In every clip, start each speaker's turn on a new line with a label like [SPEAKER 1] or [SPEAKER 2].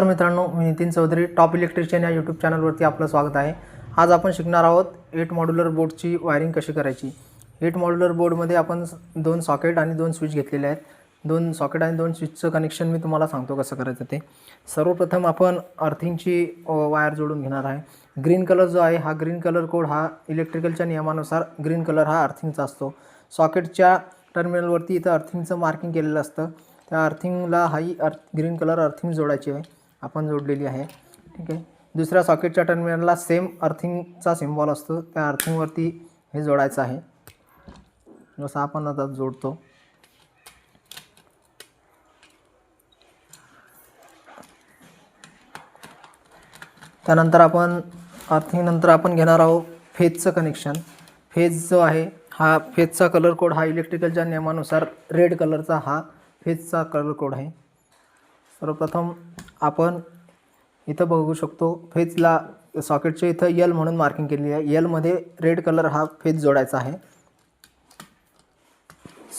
[SPEAKER 1] तर मित्रांनो, मी Nitin Chaudhari top electrician या यूट्यूब चॅनलवरती आपलं स्वागत आहे। आज आपण शिकणार आहोत 8 मॉड्युलर बोर्डची वायरिंग कशी करायची। 8 मॉड्युलर बोर्डमध्ये आपण 2 सॉकेट आणि 2 स्विच घेतलेले आहेत। 2 सॉकेट आणि 2 स्विचचं कनेक्शन मी तुम्हाला सांगतो कसं करायचं ते। सर्वप्रथम आपण अर्थिंगची वायर जोडून घेणार आहे। ग्रीन कलर जो आहे हा ग्रीन कलर कोड हा इलेक्ट्रिकलच्या नियमानुसार ग्रीन कलर हा अर्थिंगचा असतो। सॉकेटच्या टर्मिनलवरती इथं अर्थिंगचं मार्किंग केलेलं असतं। त्या अर्थिंगला हाई ग्रीन कलर अर्थिंग जोडायची आहे, आपण जोडलेली आहे। ठीक आहे। दुसऱ्या सॉकेटच्या टर्मिनलला सेम अर्थिंगचा सिम्बॉल असतो, त्या अर्थिंगवरती हे जोडायचं आहे, जसं आपण आता जोडतो। त्यानंतर आपण अर्थिंग नंतर आपण घेणार आहोत फेजचं कनेक्शन। फेज जो आहे हा फेजचा कलर कोड हा इलेक्ट्रिकलच्या नियमानुसार रेड कलरचा हा फेजचा कलर कोड आहे। सर्वप्रथम आपण इथं बघू शकतो फेजला सॉकेटच्या इथं एल म्हणून मार्किंग केलेली आहे। एल मध्ये रेड कलर हा फेज जोडायचा आहे।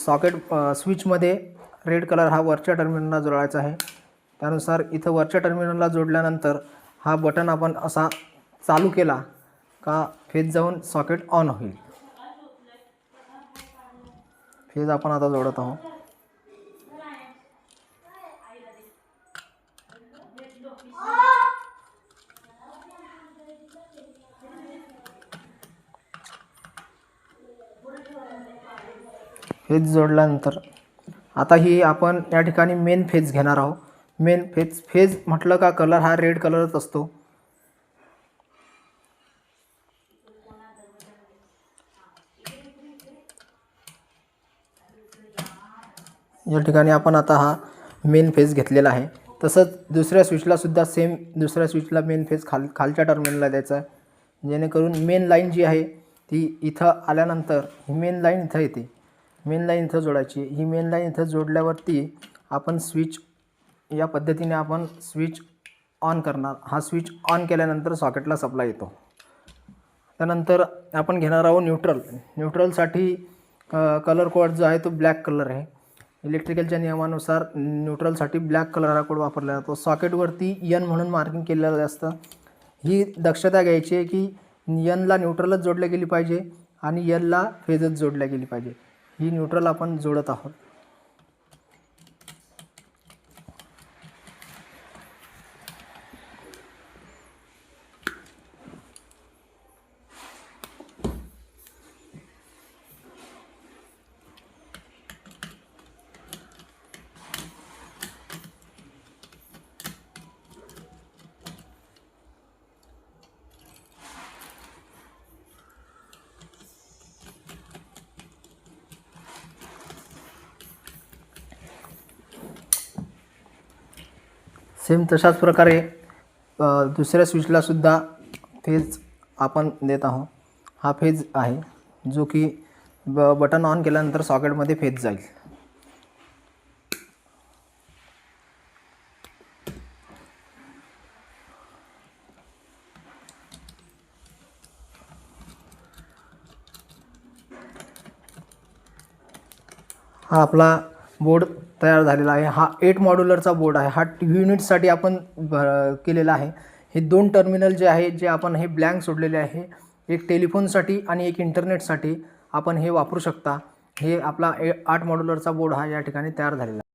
[SPEAKER 1] सॉकेट स्विच मध्ये रेड कलर हा वरच्या टर्मिनलला जोडायचा आहे। त्यानुसार इथं वरच्या टर्मिनलला जोडल्यानंतर हा बटन आपण असा चालू केला का फेज जाऊन सॉकेट ऑन होईल। फेज आपण आता जोडत आहोत। फेज जोडल्यानंतर आता ही आपण या ठिकाणी मेन फेज घेणार आहोत। मेन फेज म्हटलं का कलर हा रेड कलरच असतो। या ठिकाणी आपण आता हा मेन फेज घेतलेला आहे। तसंच दुसऱ्या स्विचला सुद्धा सेम दुसऱ्या स्विचला मेन फेज खालच्या टर्मिनलला द्यायचा आहे, जेणेकरून मेन लाईन जी आहे ती इथं आल्यानंतर ही मेन लाईन इथं येते। मेन लाईन इथं जोडायची। ही मेन लाईन इथं जोडल्यावरती आपण स्विच या पद्धतीने आपण स्विच ऑन करणार। हा स्विच ऑन केल्यानंतर सॉकेटला सप्लाय येतो। त्यानंतर आपण घेणार आहोत न्यूट्रल। न्यूट्रलसाठी कलर कोड जो आहे तो ब्लॅक कलर आहे। इलेक्ट्रिकलच्या नियमानुसार न्यूट्रलसाठी ब्लॅक कलर हा कोड वापरला जातो। सॉकेटवरती एन म्हणून मार्किंग केलेलं असतं। ही दक्षता घ्यायची आहे की एनला न्यूट्रलच जोडल्या गेली पाहिजे आणि एलला फेजच जोडल्या गेली पाहिजे। ही न्यूट्रल आपण जोडत आहोत। सेम तशाच प्रकारे दुसऱ्या स्विचला सुद्धा फेज आपण देत आहोत। हा फेज आहे जो की बटन ऑन केल्यानंतर सॉकेटमध्ये फेज जाईल। हा आपला बोर्ड तयार झालेला आहे। हा 8 मॉड्युलरचा बोर्ड आहे। हा युनिटसाठी आपण केलेला आहे। हे 2 टर्मिनल जे आहे जे आपण हे ब्लँक सोडलेले आहे, एक टेलिफोनसाठी आणि एक इंटरनेटसाठी आपण हे वापरू शकता। हे आपला 8 मॉड्युलरचा बोर्ड हा या ठिकाणी तयार झालेला आहे।